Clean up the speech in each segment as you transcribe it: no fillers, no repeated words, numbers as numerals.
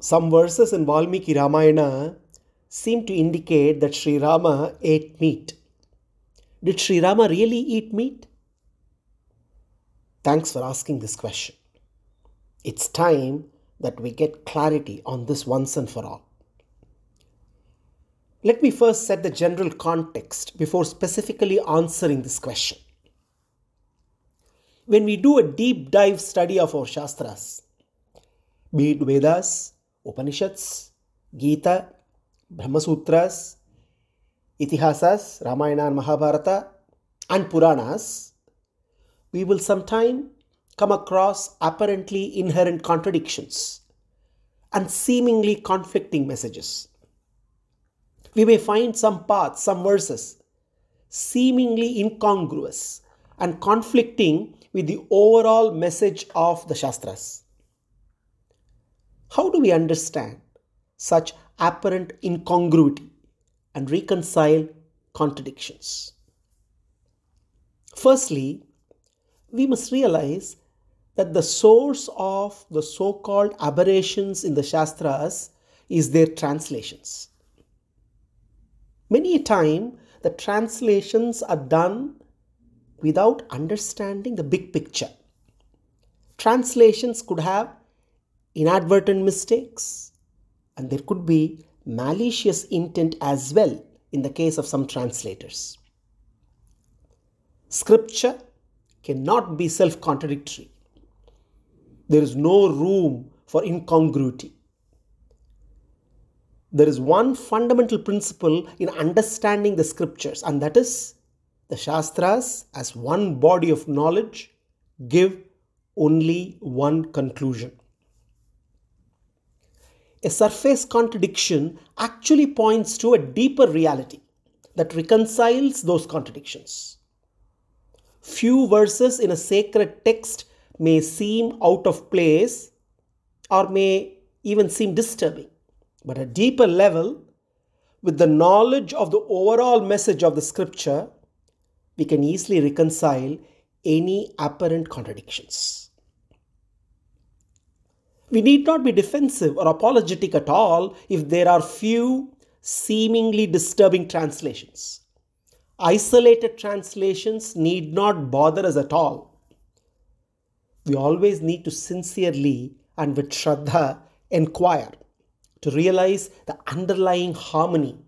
Some verses in Valmiki Ramayana seem to indicate that Sri Rama ate meat. Did Sri Rama really eat meat? Thanks for asking this question. It's time that we get clarity on this once and for all. Let me first set the general context before specifically answering this question. When we do a deep dive study of our Shastras, be it Vedas, Upanishads, Gita, Brahma Sutras, Itihasas, Ramayana and Mahabharata, and Puranas, we will sometime come across apparently inherent contradictions and seemingly conflicting messages. We may find some parts, some verses, seemingly incongruous and conflicting with the overall message of the Shastras. How do we understand such apparent incongruity and reconcile contradictions? Firstly, we must realize that the source of the so-called aberrations in the Shastras is their translations. Many a time, the translations are done without understanding the big picture. Translations could have inadvertent mistakes, and there could be malicious intent as well in the case of some translators. Scripture cannot be self-contradictory. There is no room for incongruity. There is one fundamental principle in understanding the scriptures, and that is the Shastras as one body of knowledge give only one conclusion. A surface contradiction actually points to a deeper reality that reconciles those contradictions. Few verses in a sacred text may seem out of place or may even seem disturbing, but at a deeper level, with the knowledge of the overall message of the scripture, we can easily reconcile any apparent contradictions. We need not be defensive or apologetic at all if there are few seemingly disturbing translations. Isolated translations need not bother us at all. We always need to sincerely and with Shraddha inquire to realize the underlying harmony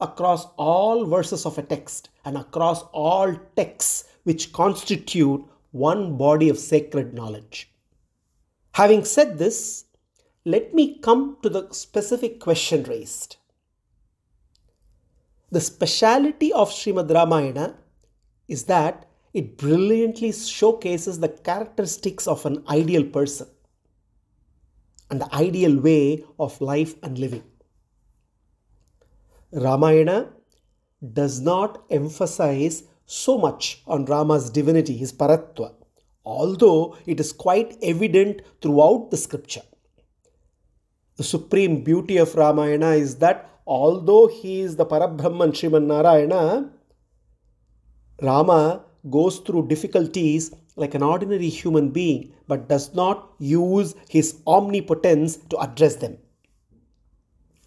across all verses of a text and across all texts which constitute one body of sacred knowledge. Having said this, let me come to the specific question raised. The speciality of Srimad Ramayana is that it brilliantly showcases the characteristics of an ideal person and the ideal way of life and living. Ramayana does not emphasize so much on Rama's divinity, his paratva, although it is quite evident throughout the scripture. The supreme beauty of Ramayana is that although he is the Parabrahman Sriman Narayana, Rama goes through difficulties like an ordinary human being but does not use his omnipotence to address them.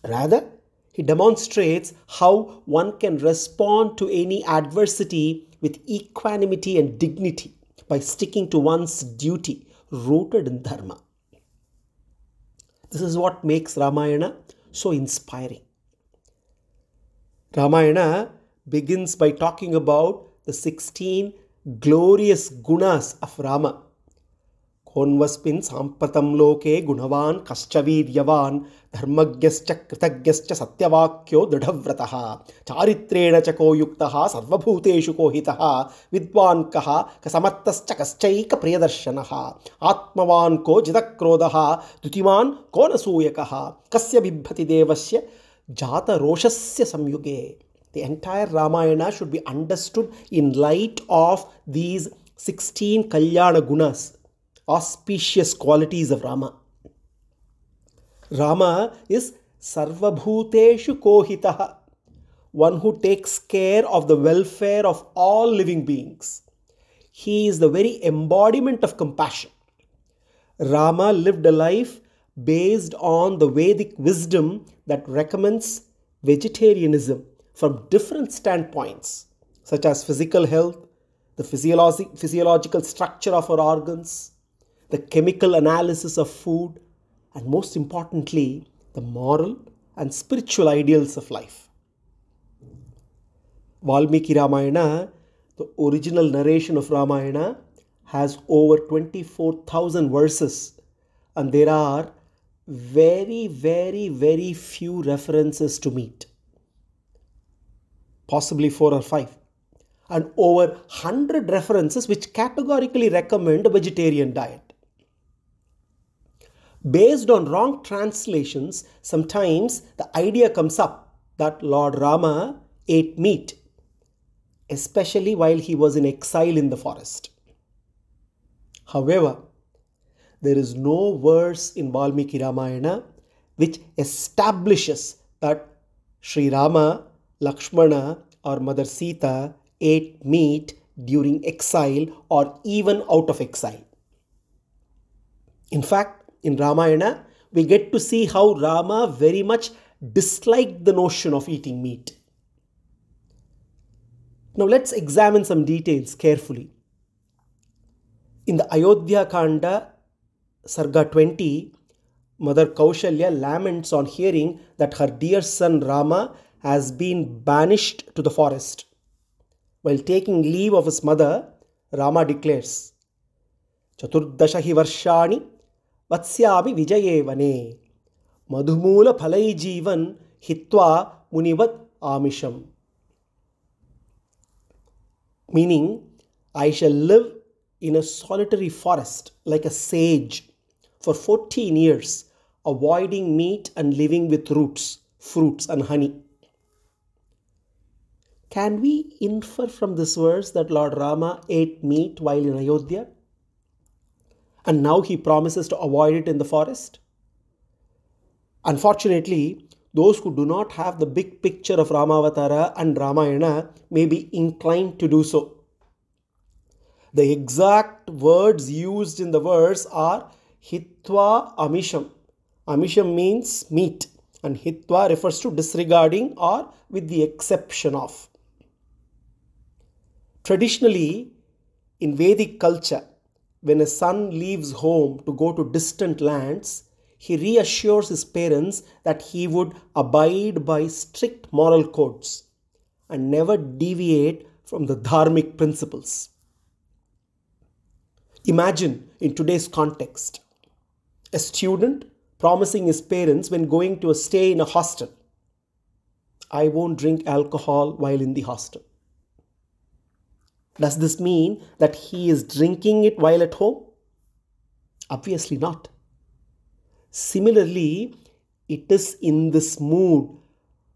Rather, he demonstrates how one can respond to any adversity with equanimity and dignity by sticking to one's duty rooted in dharma. This is what makes Ramayana so inspiring. Ramayana begins by talking about the 16 glorious gunas of Rama. Konvaspin sampatam loke gunavan kaschaviryavan dharmagyascha kritagyascha satyavakyo dridhavrataha charitrena chako yuktaha sarvabhuteshu kohitaha vidvankaha kasamattascha kaschaika priyadarshanaha atmavan ko jidakrodaha dutiman ko nasuyakaha kasya bibhati devasya jata roshasya samyuge. The entire Ramayana should be understood in light of these 16 Kalyana Gunas, auspicious qualities of Rama. Rama is Sarvabhuteshu Kohitaha, one who takes care of the welfare of all living beings. He is the very embodiment of compassion. Rama lived a life based on the Vedic wisdom that recommends vegetarianism from different standpoints, such as physical health, the physiological structure of our organs, the chemical analysis of food, and most importantly, the moral and spiritual ideals of life. Valmiki Ramayana, the original narration of Ramayana, has over 24,000 verses, and there are very, very, very few references to meat. Possibly 4 or 5. And over 100 references which categorically recommend a vegetarian diet. Based on wrong translations, sometimes the idea comes up that Lord Rama ate meat, especially while he was in exile in the forest. However, there is no verse in Valmiki Ramayana which establishes that Sri Rama, Lakshmana, or Mother Sita ate meat during exile or even out of exile. In fact, in Ramayana, we get to see how Rama very much disliked the notion of eating meat. Now let's examine some details carefully. In the Ayodhya Kanda, Sarga 20, Mother Kaushalya laments on hearing that her dear son Rama has been banished to the forest. While taking leave of his mother, Rama declares, Chaturdashahi varshani Vatsyami Vijaye Vane Madhumula Phalai Jivan Hitva Munivat Amisham. Meaning, I shall live in a solitary forest like a sage for 14 years, avoiding meat and living with roots, fruits and honey. Can we infer from this verse that Lord Rama ate meat while in Ayodhya? And now he promises to avoid it in the forest? Unfortunately, those who do not have the big picture of Ramavatara and Ramayana may be inclined to do so. The exact words used in the verse are Hitva Amisham. Amisham means meat, and Hitva refers to disregarding or with the exception of. Traditionally, in Vedic culture, when a son leaves home to go to distant lands, he reassures his parents that he would abide by strict moral codes and never deviate from the dharmic principles. Imagine, in today's context, a student promising his parents when going to a stay in a hostel, I won't drink alcohol while in the hostel. Does this mean that he is drinking it while at home? Obviously not. Similarly, it is in this mood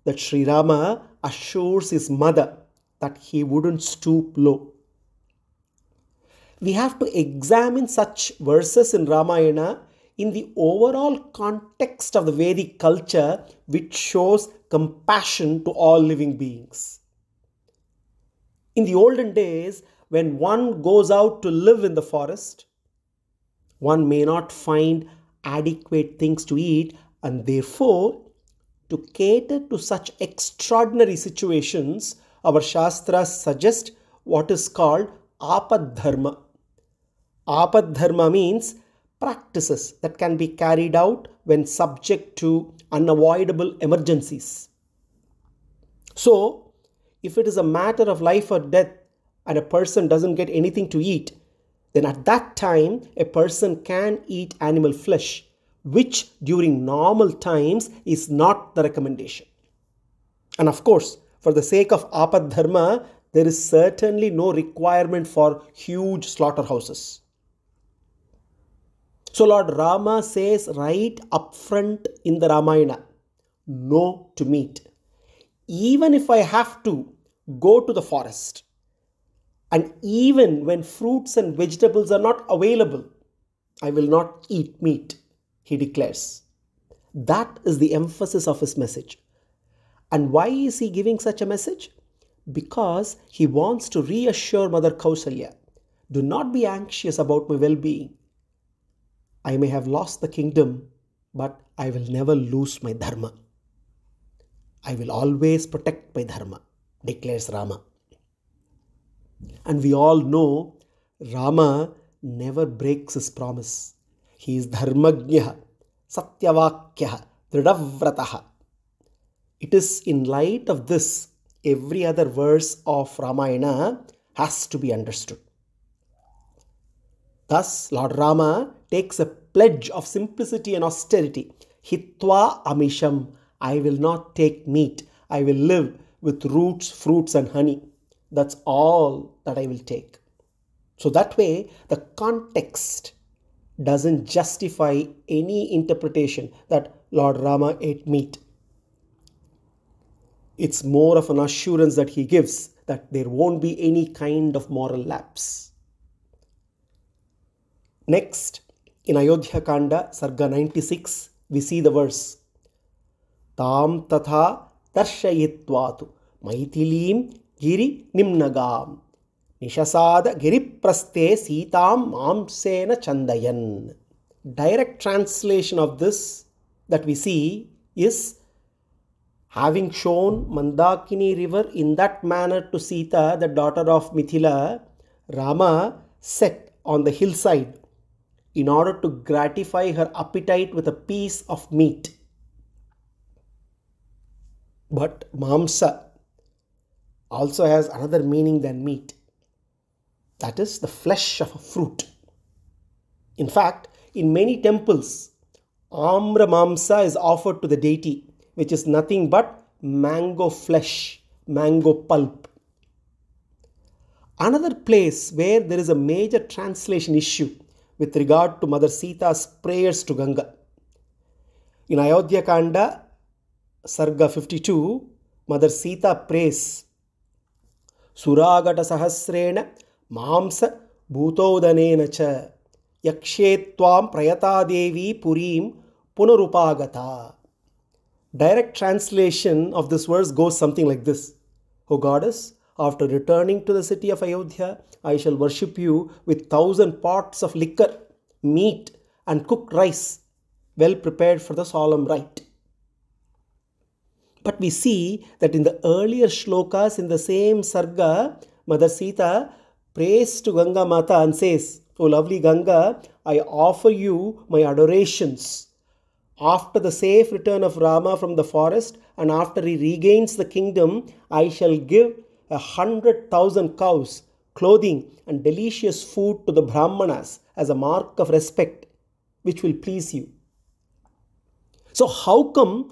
that Sri Rama assures his mother that he wouldn't stoop low. We have to examine such verses in Ramayana in the overall context of the Vedic culture, which shows compassion to all living beings. In the olden days, when one goes out to live in the forest, one may not find adequate things to eat, and therefore, to cater to such extraordinary situations, our Shastras suggest what is called Apadharma. Apadharma means practices that can be carried out when subject to unavoidable emergencies. So, if it is a matter of life or death and a person doesn't get anything to eat, then at that time a person can eat animal flesh, which during normal times is not the recommendation. And of course, for the sake of Apadharma, there is certainly no requirement for huge slaughterhouses. So Lord Rama says right up front in the Ramayana, no to meat. Even if I have to go to the forest, and even when fruits and vegetables are not available, I will not eat meat, he declares. That is the emphasis of his message. And why is he giving such a message? Because he wants to reassure Mother Kausalya, do not be anxious about my well-being. I may have lost the kingdom, but I will never lose my dharma. I will always protect my dharma, declares Rama. And we all know Rama never breaks his promise. He is dharmagnya, satyavakya, dridhavrataha. It is in light of this, every other verse of Ramayana has to be understood. Thus, Lord Rama takes a pledge of simplicity and austerity. Hitva amisham, I will not take meat. I will live with roots, fruits and honey. That's all that I will take. So that way, the context doesn't justify any interpretation that Lord Rama ate meat. It's more of an assurance that he gives that there won't be any kind of moral lapse. Next, in Ayodhya Kanda, Sarga 96, we see the verse. Tam tatha darshayitvatu maitilim giri nimnagam nishasada giripraste sitam mamsena chandayan. Direct translation of this that we see is, having shown Mandakini river in that manner to Sita, the daughter of Mithila, Rama set on the hillside in order to gratify her appetite with a piece of meat. But mamsa also has another meaning than meat. That is the flesh of a fruit. In fact, in many temples, amra mamsa is offered to the deity, which is nothing but mango flesh, mango pulp. Another place where there is a major translation issue with regard to Mother Sita's prayers to Ganga. In Ayodhya Kanda, Sarga 52, Mother Sita prays, Suragata sahasrena mamsa bhutodanena cha yakshetvam prayata devi purim punarupagata. Direct translation of this verse goes something like this. O goddess, after returning to the city of Ayodhya, I shall worship you with 1,000 pots of liquor, meat and cooked rice, well prepared for the solemn rite. But we see that in the earlier shlokas in the same Sarga, Mother Sita prays to Ganga Mata and says, O lovely Ganga, I offer you my adorations. After the safe return of Rama from the forest and after he regains the kingdom, I shall give 100,000 cows, clothing and delicious food to the Brahmanas as a mark of respect, which will please you. So how come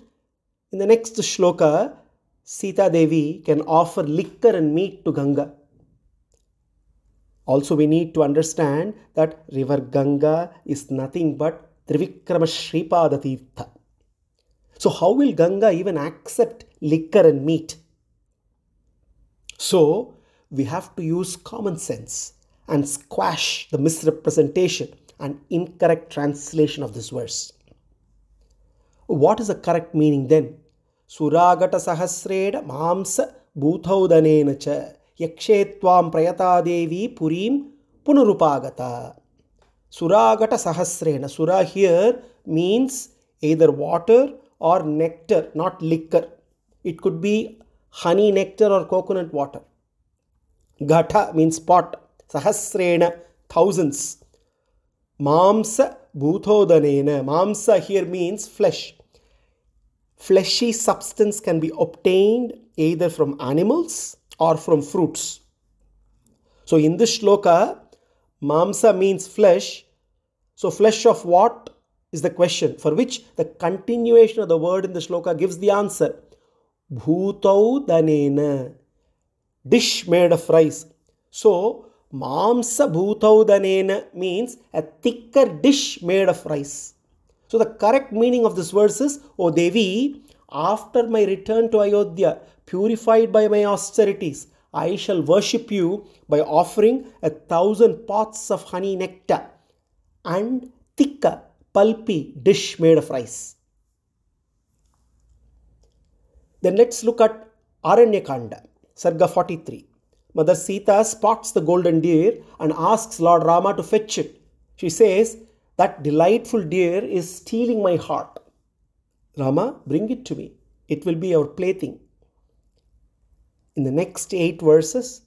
in the next shloka, Sita Devi can offer liquor and meat to Ganga? Also, we need to understand that river Ganga is nothing but Trivikrama Shripada Tirtha. So how will Ganga even accept liquor and meat? So we have to use common sense and squash the misrepresentation and incorrect translation of this verse. What is the correct meaning then? Suragata sahasreda mamsa bhuthaudanena cha yakshetvam prayata devi purim punarupagata. Suragata sahasrena. Sura here means either water or nectar, not liquor. It could be honey, nectar or coconut water. Gata means pot. Sahasrena, thousands. Mamsa bhuthodanena. Mamsa here means flesh. Fleshy substance can be obtained either from animals or from fruits. So in this shloka, mamsa means flesh. So flesh of what is the question, for which the continuation of the word in the shloka gives the answer. Bhutaudanena, dish made of rice. So mamsa bhutaudanena means a thicker dish made of rice. So the correct meaning of this verse is, O Devi, after my return to Ayodhya, purified by my austerities, I shall worship you by offering 1,000 pots of honey nectar and thicker, pulpy dish made of rice. Then let's look at Aranyakanda, Sarga 43. Mother Sita spots the golden deer and asks Lord Rama to fetch it. She says, That delightful deer is stealing my heart. Rama, bring it to me. It will be our plaything. In the next 8 verses,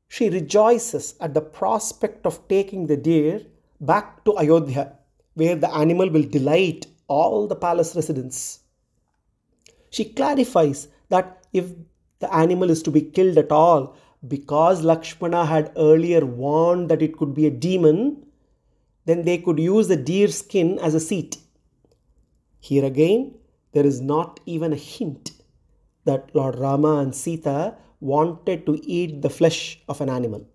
she rejoices at the prospect of taking the deer back to Ayodhya, where the animal will delight all the palace residents. She clarifies that if the animal is to be killed at all, because Lakshmana had earlier warned that it could be a demon, then they could use the deer skin as a seat. Here again, there is not even a hint that Lord Rama and Sita wanted to eat the flesh of an animal.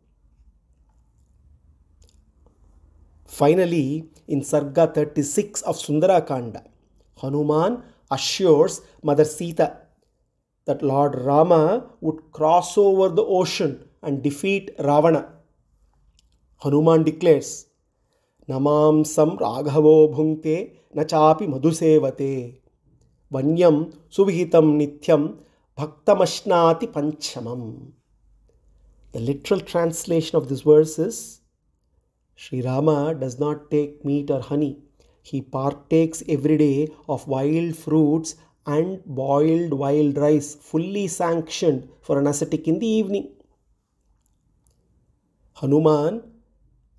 Finally, in Sarga 36 of Sundarakanda, Hanuman assures Mother Sita that Lord Rama would cross over the ocean and defeat Ravana. Hanuman declares, Namamsam Raghavo bhunkte nachapi madhusevate vanyam suvihitam nityam bhaktamashnati panchamam. The literal translation of this verse is, Sri Rama does not take meat or honey. He partakes every day of wild fruits and boiled wild rice, fully sanctioned for an ascetic in the evening. Hanuman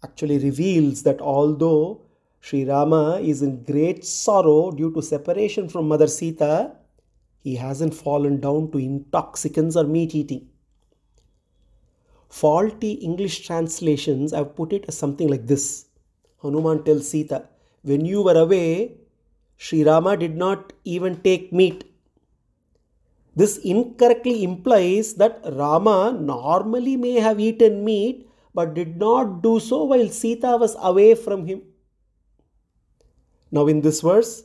actually reveals that although Sri Rama is in great sorrow due to separation from Mother Sita, he hasn't fallen down to intoxicants or meat eating. Faulty English translations have put it as something like this. Hanuman tells Sita, when you were away, Sri Rama did not even take meat. This incorrectly implies that Rama normally may have eaten meat but did not do so while Sita was away from him. Now in this verse,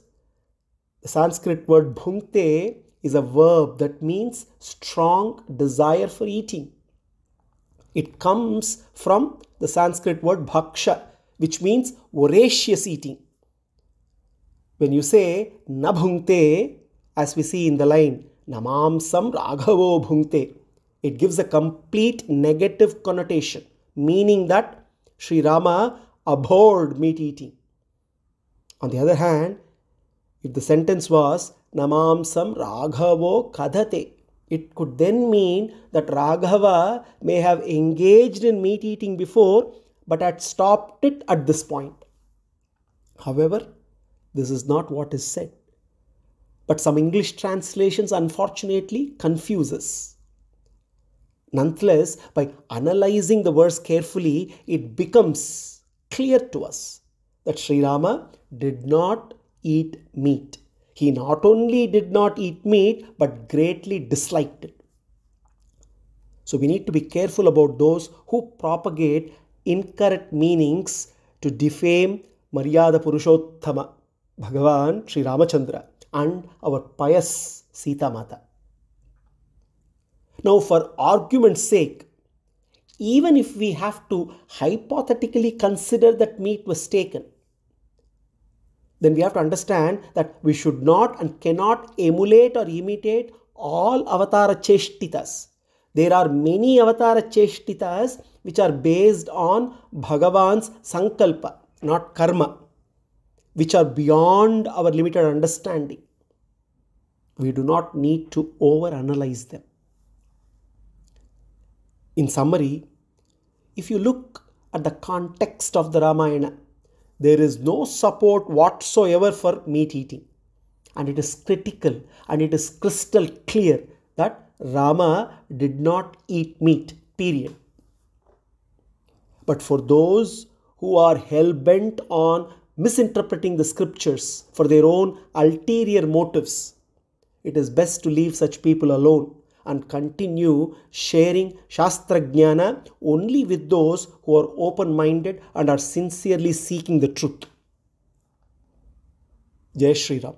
the Sanskrit word bhunkte is a verb that means strong desire for eating. It comes from the Sanskrit word bhaksha, which means voracious eating. When you say na bhunkte, as we see in the line, namamsam raghavo bhunkte, it gives a complete negative connotation, meaning that Sri Rama abhorred meat eating. On the other hand, if the sentence was namamsam raghavo kadhate, it could then mean that Raghava may have engaged in meat eating before but had stopped it at this point. However, this is not what is said. But some English translations unfortunately confuse us. Nonetheless, by analyzing the verse carefully, it becomes clear to us that Sri Rama did not eat meat. He not only did not eat meat, but greatly disliked it. So we need to be careful about those who propagate incorrect meanings to defame Maryada Purushottama, Bhagavan Sri Ramachandra, and our pious Sita Mata. Now, for argument's sake, even if we have to hypothetically consider that meat was taken, then we have to understand that we should not and cannot emulate or imitate all avatara cheshtitas. There are many avatara cheshtitas which are based on Bhagavan's sankalpa, not karma, which are beyond our limited understanding. We do not need to overanalyze them. In summary, if you look at the context of the Ramayana, there is no support whatsoever for meat eating. And it is critical and it is crystal clear that Rama did not eat meat, period. But for those who are hell-bent on misinterpreting the scriptures for their own ulterior motives, it is best to leave such people alone and continue sharing Shastra Jnana only with those who are open-minded and are sincerely seeking the truth. Jai Shri Ram.